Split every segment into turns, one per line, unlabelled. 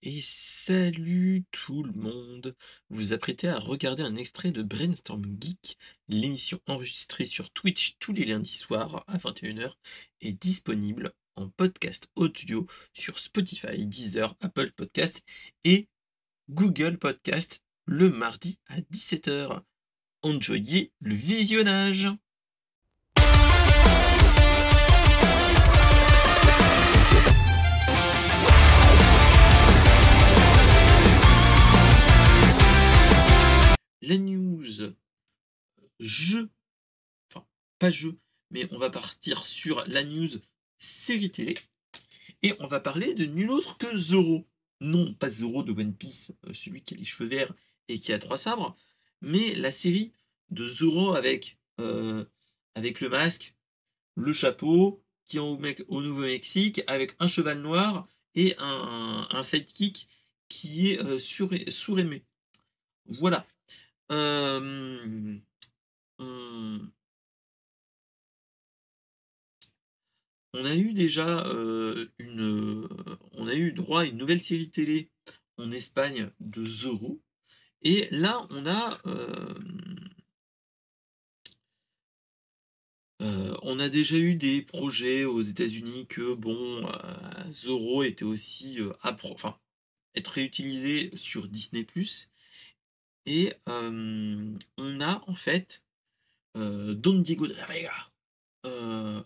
Et salut tout le monde! Vous vous apprêtez à regarder un extrait de Brainstorm Geek, l'émission enregistrée sur Twitch tous les lundis soirs à 21 h est disponible en podcast audio sur Spotify, Deezer, Apple Podcast et Google Podcast le mardi à 17 h. Enjoyez le visionnage! La news jeu, enfin pas jeu, mais on va partir sur la news série télé et on va parler de nul autre que Zoro. Non, pas Zoro de One Piece, celui qui a les cheveux verts et qui a 3 sabres, mais la série de Zoro avec le masque, le chapeau, qui est au Nouveau-Mexique, avec un cheval noir et un sidekick qui est, Surémé. Voilà. Hem, on on a eu déjà, on a eu droit à une nouvelle série télé en Espagne de Zorro et là on a déjà eu des projets aux États-Unis que bon, Zorro était aussi, être réutilisé sur Disney+ et on a en fait, Don Diego de la Vega, heu,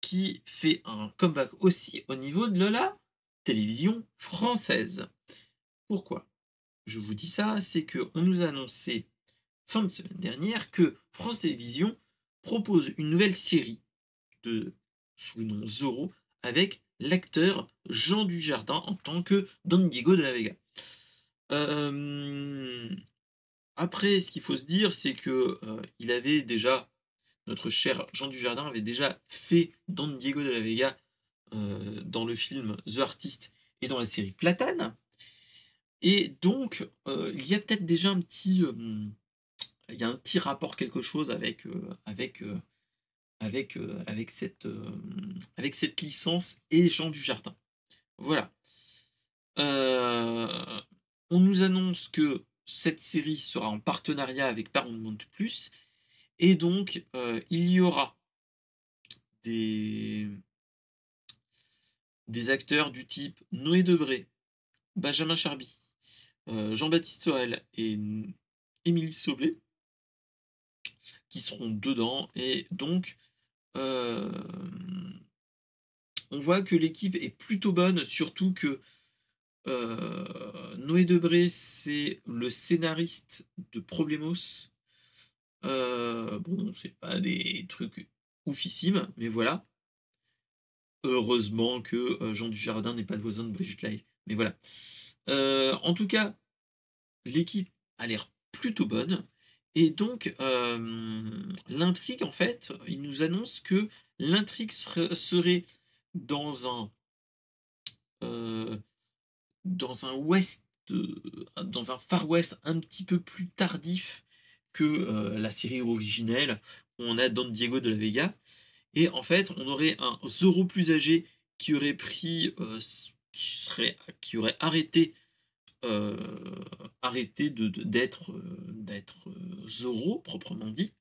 qui fait un comeback aussi au niveau de la télévision française. Pourquoi je vous dis ça? C'est qu'on nous a annoncé fin de semaine dernière que France Télévisions propose une nouvelle série de sous le nom Zorro avec l'acteur Jean Dujardin en tant que Don Diego de la Vega. Hem, Après ce qu'il faut se dire, c'est que, il avait déjà notre cher Jean Dujardin avait déjà fait Don Diego de la Vega, dans le film The Artist et dans la série Platane. Et donc, il y a peut-être déjà il y a un petit rapport, quelque chose avec cette licence et Jean Dujardin. Voilà. Heu, on nous annonce que cette série sera en partenariat avec Paramount+ et donc, il y aura des acteurs du type Noé Debré, Benjamin Charby, Jean-Baptiste Sorel et Émilie Sauvé qui seront dedans et donc, hem, on voit que l'équipe est plutôt bonne, surtout que, Noé Debré, c'est le scénariste de Problemos. Bon, c'est pas des trucs oufissimes, mais voilà. Heureusement que, Jean Dujardin n'est pas le voisin de Brigitte Lahaie, mais voilà. En tout cas, l'équipe a l'air plutôt bonne et donc, l'intrigue en fait, il nous annonce que l'intrigue serait dans un, heu, dans un ouest, dans un Far West un petit peu plus tardif que, la série originelle où on a Don Diego de la Vega et en fait, on aurait un Zorro plus âgé qui aurait pris, qui aurait heu, arrêté d'être, Zorro proprement dit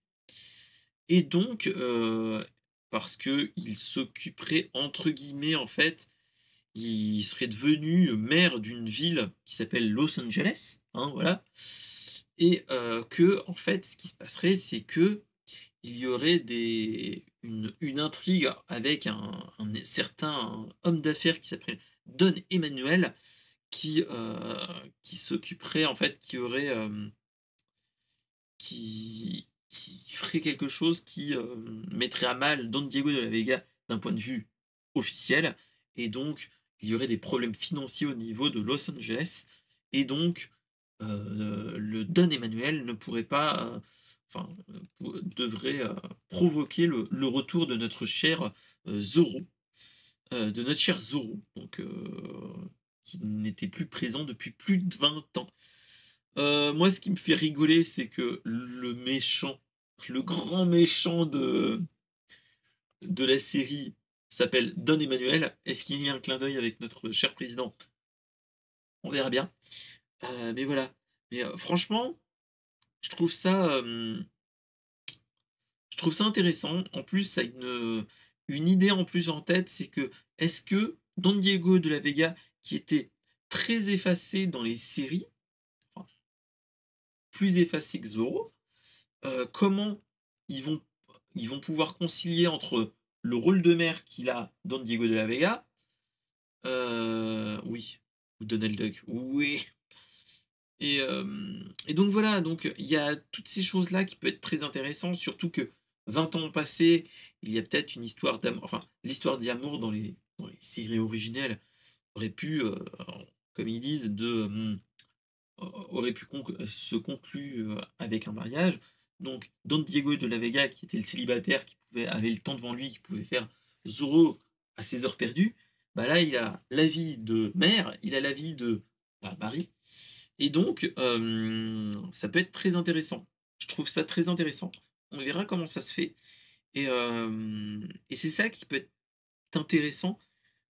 et donc, parce qu'il s'occuperait entre guillemets en fait, il serait devenu maire d'une ville qui s'appelle Los Angeles, hein, voilà et que en fait, ce qui se passerait, c'est que il y aurait une intrigue avec un certain homme d'affaires qui s'appelle Don Emmanuel qui s'occuperait en fait, qui ferait quelque chose qui, mettrait à mal Don Diego de la Vega d'un point de vue officiel et donc il y aurait des problèmes financiers au niveau de Los Angeles et donc, le Don Emmanuel ne pourrait pas, devrait, provoquer le retour de notre cher, Zorro, de notre cher Zorro, donc, qui n'était plus présent depuis plus de 20 ans. Moi, ce qui me fait rigoler, c'est que le grand méchant de la série s'appelle Don Emmanuel. Est-ce qu'il y a un clin d'œil avec notre cher président? on verra bien. Mais voilà. Mais, franchement, je trouve ça, je trouve ça intéressant. En plus, ça a une idée en plus en tête, c'est que, est-ce que Don Diego de la Vega, qui était très effacé dans les séries, enfin, plus effacé que Zorro, comment ils vont ils vont pouvoir concilier entre le rôle de mère qu'il a, Don Diego de la Vega, oui, ou Donald Duck, oui. Et donc voilà, donc il y a toutes ces choses-là qui peuvent être très intéressantes, surtout que 20 ans ont passé, il y a peut-être une histoire d'amour, enfin, l'histoire d'amour dans les séries originelles aurait pu, comme ils disent, aurait pu se conclure avec un mariage. Donc Don Diego de la Vega, qui était le célibataire, qui avait le temps devant lui, qui pouvait faire Zorro à ses heures perdues, bah là, il a la vie de mère, il a la vie de, bah, mari, et donc, ça peut être très intéressant. Je trouve ça très intéressant. On verra comment ça se fait, et c'est ça qui peut être intéressant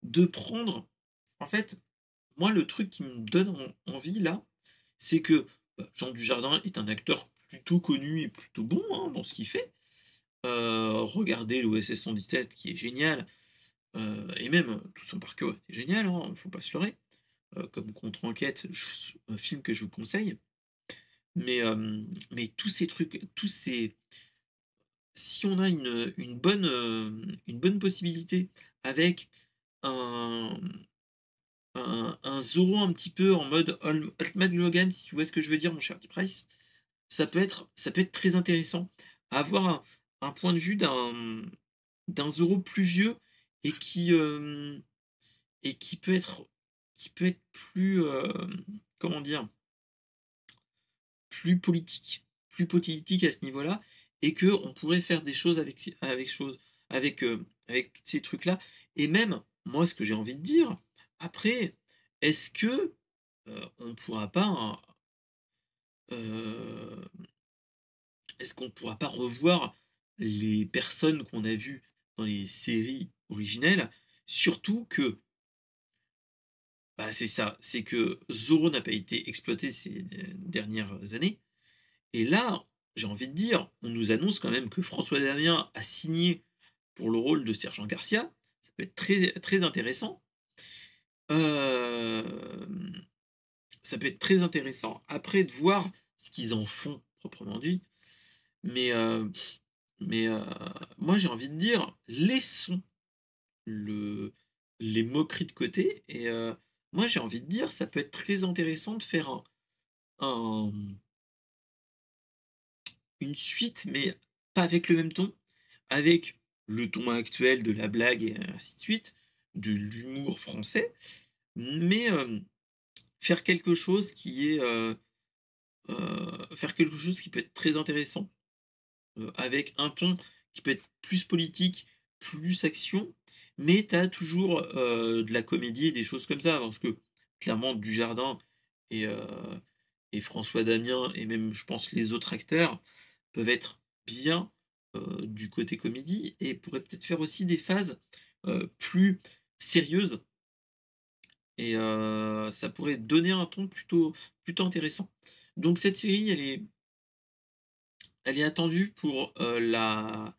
de prendre, en fait, moi, le truc qui me donne envie là, c'est que, bah, Jean Dujardin est un acteur plutôt connu et plutôt bon, hein, dans ce qu'il fait. Regardez l'OSS 117 qui est génial, et même tout son parcours est génial, hein, faut pas se leurrer. Comme Contre-enquête, un film que je vous conseille. Mais tous ces trucs, tous ces si on a une bonne possibilité avec un un Zorro un petit peu en mode Ultimate Logan, si tu vois ce que je veux dire, mon cher Price, ça peut être très intéressant. Avoir un point de vue d'un Zorro plus vieux et et qui peut être plus, comment dire? Plus politique à ce niveau-là, et que on pourrait faire des choses avec tous ces trucs-là, et même, moi, ce que j'ai envie de dire, après, est-ce que, on pourra pas, heu, est-ce qu'on pourra pas revoir les personnes qu'on a vues dans les séries originelles? Surtout que, bah, c'est ça, c'est que Zorro n'a pas été exploité ces dernières années. Et là, j'ai envie de dire, on nous annonce quand même que François Damien a signé pour le rôle de sergent Garcia. Ça peut être très, très intéressant. Hem, Ça peut être très intéressant. Après, de voir ce qu'ils en font proprement dit. Mais, mais, moi, j'ai envie de dire, laissons le les moqueries de côté, et moi, j'ai envie de dire, ça peut être très intéressant de faire un une suite, mais pas avec le même ton, avec le ton actuel de la blague et ainsi de suite, de l'humour français, mais faire quelque chose qui est, faire quelque chose qui peut être très intéressant, avec un ton qui peut être plus politique, plus action, mais tu as toujours, de la comédie et des choses comme ça. Parce que clairement Dujardin et heu et François Damien, et même je pense les autres acteurs, peuvent être bien, du côté comédie, et pourraient peut-être faire aussi des phases, plus sérieuses, et ça pourrait donner un ton plutôt intéressant. Donc cette série, elle est attendue pour la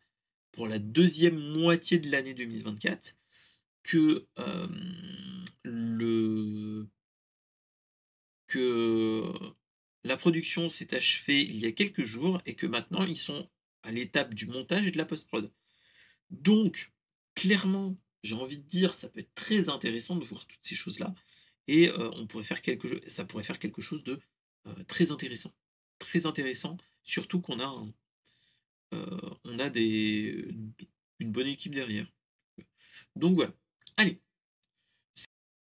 deuxième moitié de l'année 2024, que, que la production s'est achevée il y a quelques jours, et que maintenant ils sont à l'étape du montage et de la post-prod. Donc, clairement, j'ai envie de dire, ça peut être très intéressant de voir toutes ces choses-là, et on pourrait faire quelque chose ça pourrait faire quelque chose de, très intéressant. Très intéressant, surtout qu'on a on a une bonne équipe derrière. Donc voilà. Allez,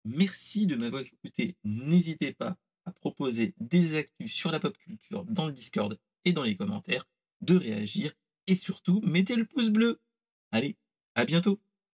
merci de m'avoir écouté. N'hésitez pas à proposer des actus sur la pop culture dans le Discord et dans les commentaires, de réagir, et surtout, mettez le pouce bleu. Allez, à bientôt!